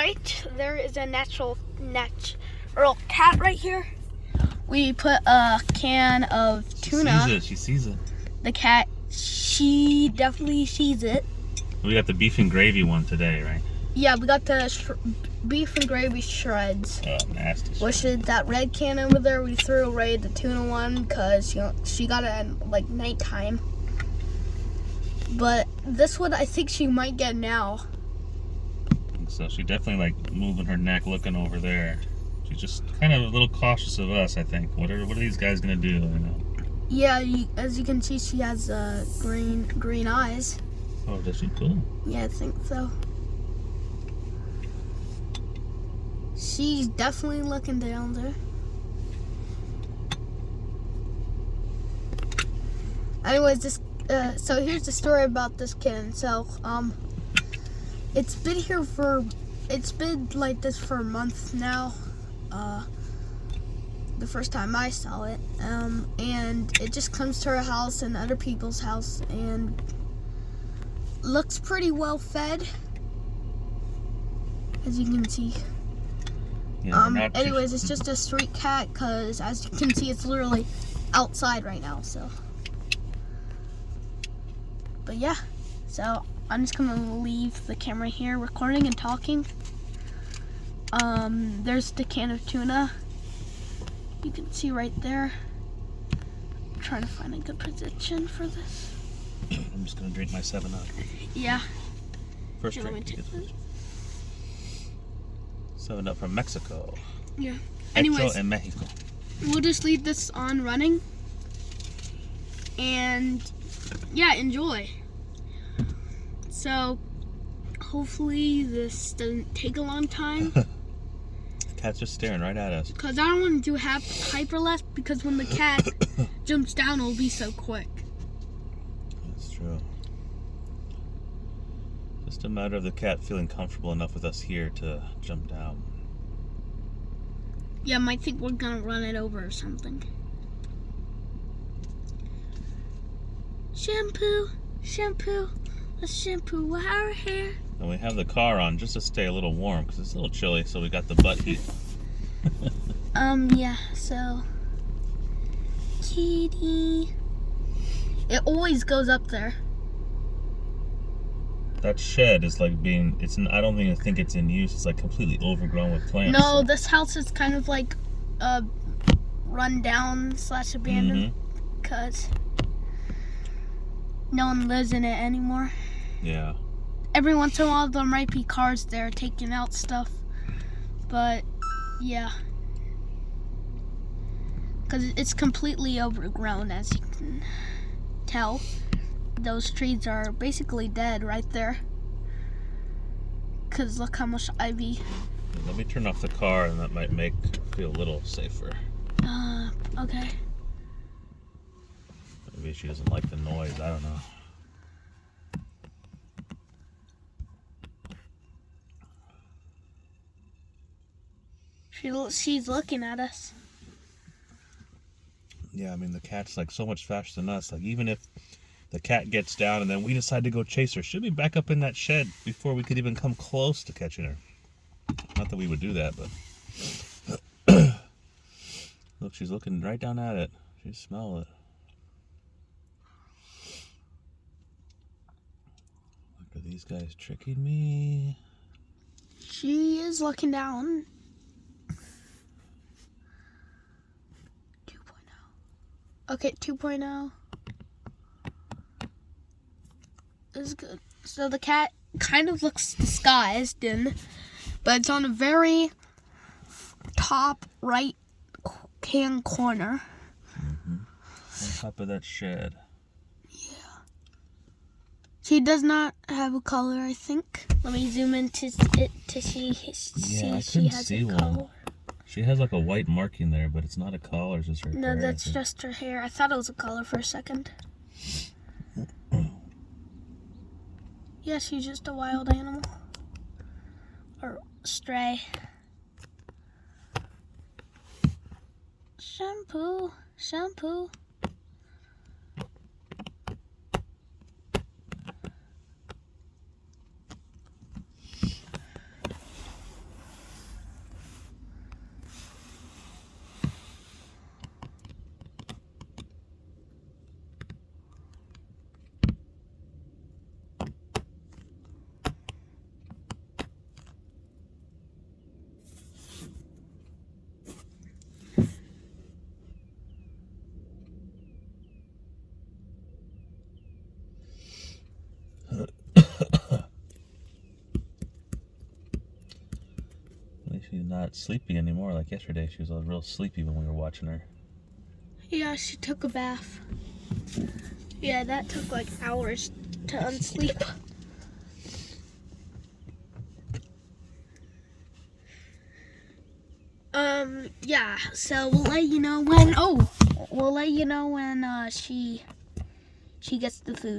right, there is a natural cat right here. We put a can of tuna. She sees it. The cat, she definitely sees it. We got the beef and gravy one today, right? Yeah, we got the beef and gravy shreds. Oh, nasty. Which is that red can over there. We threw away the tuna one because she got it at like nighttime. But this one, I think she might get now. So she definitely like moving her neck, looking over there. She's just kind of a little cautious of us, I think. What are these guys gonna do? You know? Yeah, as you can see, she has green eyes. Oh, does she? Cool. Yeah, I think so. She's definitely looking down there. Anyways, so here's the story about this kitten. So, it's been like this for a month now. The first time I saw it, and it just comes to our house and other people's house and looks pretty well fed, as you can see. Yeah, anyways, it's just a street cat because, as you can see, it's literally outside right now. So, but yeah, so I'm just gonna leave the camera here, recording and talking. There's the can of tuna. You can see right there. I'm trying to find a good position for this. I'm just gonna drink my 7-Up. Yeah. First drink. 7-Up from Mexico. Yeah. Anyways, Anyways, in Mexico. We'll just leave this on running. And yeah, enjoy. So hopefully this doesn't take a long time. The cat's just staring right at us. Because I don't want to do hyper left, because when the cat jumps down, it'll be so quick. That's true. Just a matter of the cat feeling comfortable enough with us here to jump down. Yeah, I might think we're gonna run it over or something. Shampoo, let's shampoo our hair. And we have the car on just to stay a little warm because it's a little chilly, so we got the butt heat. Yeah, so kitty. It always goes up there. That shed is like I don't even think it's in use. It's like completely overgrown with plants. No, this house is kind of like run down / abandoned because no one lives in it anymore. Yeah. Every once in a while there might be cars there taking out stuff, but yeah, because it's completely overgrown, as you can tell. Those trees are basically dead right there, because look how much ivy. Let me turn off the car, and that might make it feel a little safer. Okay. Maybe she doesn't like the noise, I don't know. She's looking at us. Yeah, I mean, the cat's like so much faster than us. Like, even if the cat gets down and then we decide to go chase her, she'll be back up in that shed before we could even come close to catching her. Not that we would do that, but look, she's looking right down at it. She smells it. Look, are these guys tricking me? She is looking down. 2.0. Okay, 2.0 is good. So the cat kind of looks disguised in, but it's on a very top right hand corner. On top of that shed. Yeah. She does not have a collar, I think. Let me zoom into it to see she has a collar. She has like a white marking there, but it's not a collar, it's just her hair. No, that's just her hair. I thought it was a collar for a second. Yeah, she's just a wild animal. Or stray. Shampoo. not sleepy anymore like yesterday. She was real sleepy when we were watching her. Yeah, she took a bath. Yeah, that took like hours to unsleep. Yeah, so we'll let you know when, she gets the food.